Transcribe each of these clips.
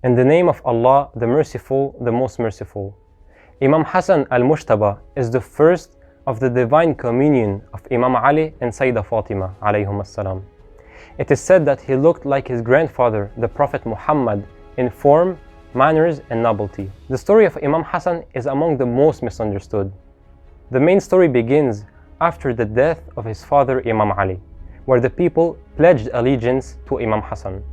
In the name of Allah, the Merciful, the Most Merciful. Imam Hassan al-Mujtaba is the first of the divine communion of Imam Ali and Sayyidah Fatima alayhum as-salam. It is said that he looked like his grandfather, the Prophet Muhammad, in form, manners, and nobility. The story of Imam Hassan is among the most misunderstood. The main story begins after the death of his father Imam Ali, where the people pledged allegiance to Imam Hassan.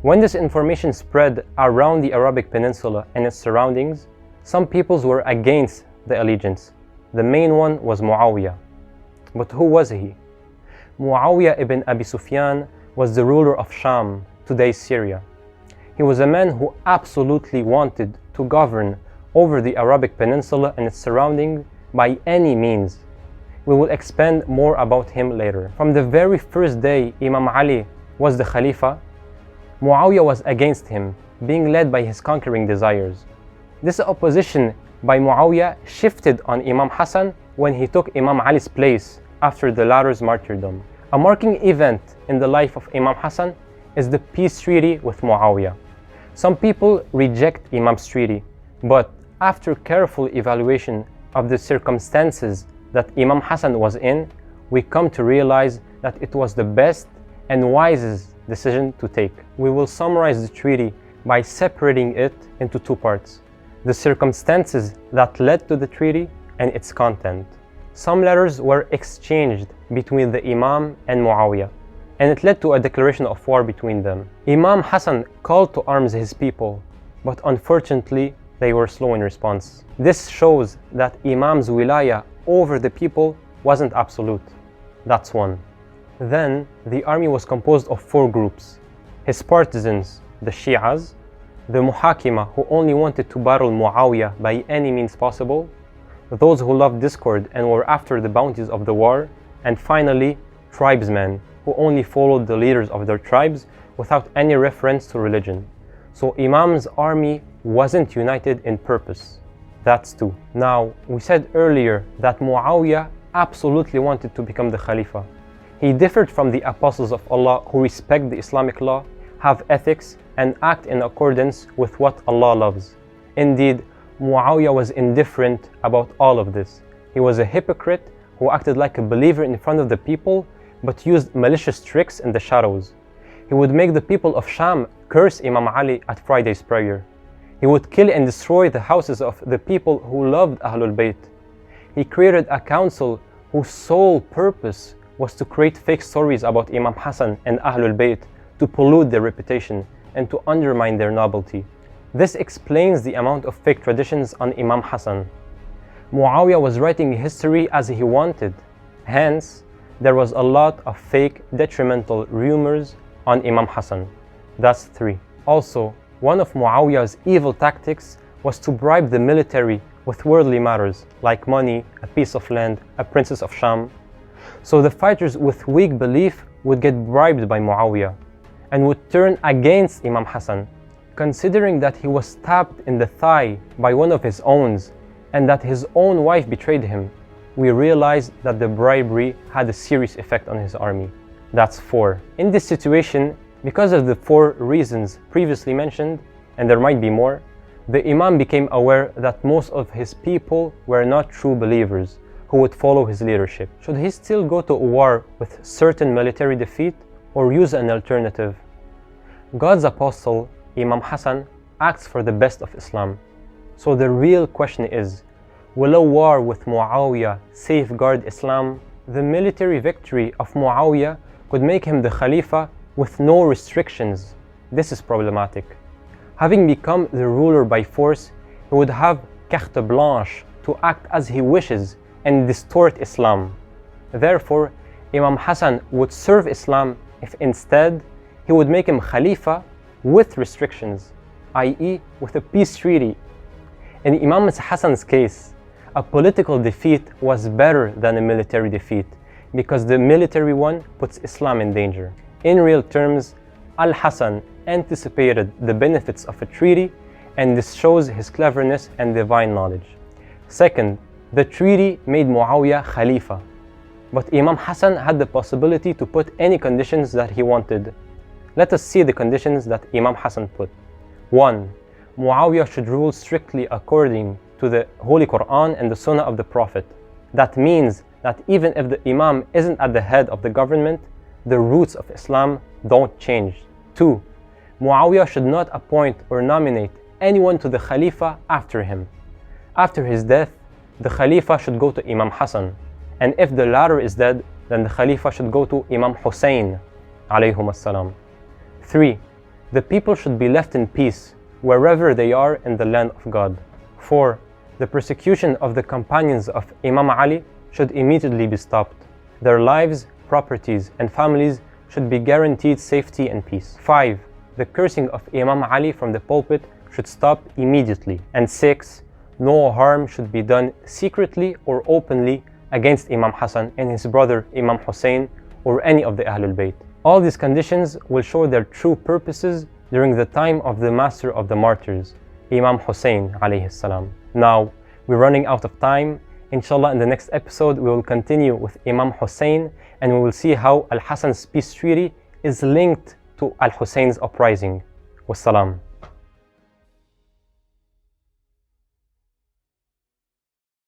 When this information spread around the Arabic Peninsula and its surroundings, some peoples were against the allegiance. The main one was Muawiya. But who was he? Muawiya ibn Abi Sufyan was the ruler of Shaam, today's Syria. He was a man who absolutely wanted to govern over the Arabic Peninsula and its surroundings by any means. We will expand more about him later. From the very first day Imam Ali was the Khalifa, Muawiya was against him, being led by his conquering desires. This opposition by Muawiya shifted on Imam Hassan when he took Imam Ali's place after the latter's martyrdom. A marking event in the life of Imam Hassan is the peace treaty with Muawiya. Some people reject Imam's treaty, but after careful evaluation of the circumstances that Imam Hassan was in, we come to realize that it was the best and wisest decision to take. We will summarize the treaty by separating it into two parts: the circumstances that led to the treaty and its content. Some letters were exchanged between the Imam and Muawiya, and it led to a declaration of war between them. Imam Hassan called to arms his people, but unfortunately they were slow in response. This shows that Imam's wilaya over the people wasn't absolute. That's one. Then the army was composed of four groups: his partisans, the Shi'as, the Muhakima, who only wanted to battle Muawiya by any means possible, those who loved discord and were after the bounties of the war, and finally tribesmen, who only followed the leaders of their tribes without any reference to religion. So Imam's army wasn't united in purpose. That's two. Now, we said earlier that Muawiya absolutely wanted to become the Khalifa. He differed from the apostles of Allah who respect the Islamic law, have ethics, and act in accordance with what Allah loves. Indeed, Muawiya was indifferent about all of this. He was a hypocrite who acted like a believer in front of the people, but used malicious tricks in the shadows. He would make the people of Shaam curse Imam Ali at Friday's prayer. He would kill and destroy the houses of the people who loved Ahlulbayt. He created a council whose sole purpose was to create fake stories about Imam Hassan and Ahlulbayt to pollute their reputation and to undermine their nobility. This explains the amount of fake traditions on Imam Hassan. Muawiya was writing history as he wanted. Hence, there was a lot of fake, detrimental rumors on Imam Hassan. That's three. Also, one of Muawiya's evil tactics was to bribe the military with worldly matters like money, a piece of land, a princess of Shaam. So the fighters with weak belief would get bribed by Muawiya and would turn against Imam Hassan. Considering that he was stabbed in the thigh by one of his own and that his own wife betrayed him, we realized that the bribery had a serious effect on his army. That's four. In this situation, because of the four reasons previously mentioned, and there might be more, the Imam became aware that most of his people were not true believers who would follow his leadership. Should he still go to war with certain military defeat or use an alternative? God's apostle, Imam Hassan, acts for the best of Islam. So the real question is, will a war with Muawiya safeguard Islam? The military victory of Muawiya could make him the Khalifa with no restrictions. This is problematic. Having become the ruler by force, he would have carte blanche to act as he wishes and distort Islam. Therefore, Imam Hassan would serve Islam if instead he would make him Khalifa with restrictions, i.e. with a peace treaty. In Imam Hassan's case, a political defeat was better than a military defeat because the military one puts Islam in danger. In real terms, Al-Hassan anticipated the benefits of a treaty, and this shows his cleverness and divine knowledge. Second, the treaty made Muawiya Khalifa, but Imam Hassan had the possibility to put any conditions that he wanted. Let us see the conditions that Imam Hassan put. 1. Muawiya should rule strictly according to the Holy Quran and the Sunnah of the Prophet. That means that even if the Imam isn't at the head of the government, the roots of Islam don't change. 2. Muawiya should not appoint or nominate anyone to the Khalifa after him. After his death, the Khalifa should go to Imam Hassan, and if the latter is dead, then the Khalifa should go to Imam Hussein alayhum as-salam. 3. The people should be left in peace wherever they are in the land of God. 4. The persecution of the companions of Imam Ali should immediately be stopped. Their lives, properties, and families should be guaranteed safety and peace. 5. The cursing of Imam Ali from the pulpit should stop immediately. And 6. No harm should be done secretly or openly against Imam Hassan and his brother Imam Hussein or any of the Ahlulbayt. All these conditions will show their true purposes during the time of the master of the martyrs, Imam Hussein alayhi salam. Now, we're running out of time. Inshallah, in the next episode, we will continue with Imam Hussein and we will see how Al-Hassan's peace treaty is linked to Al-Hussein's uprising. Wassalam.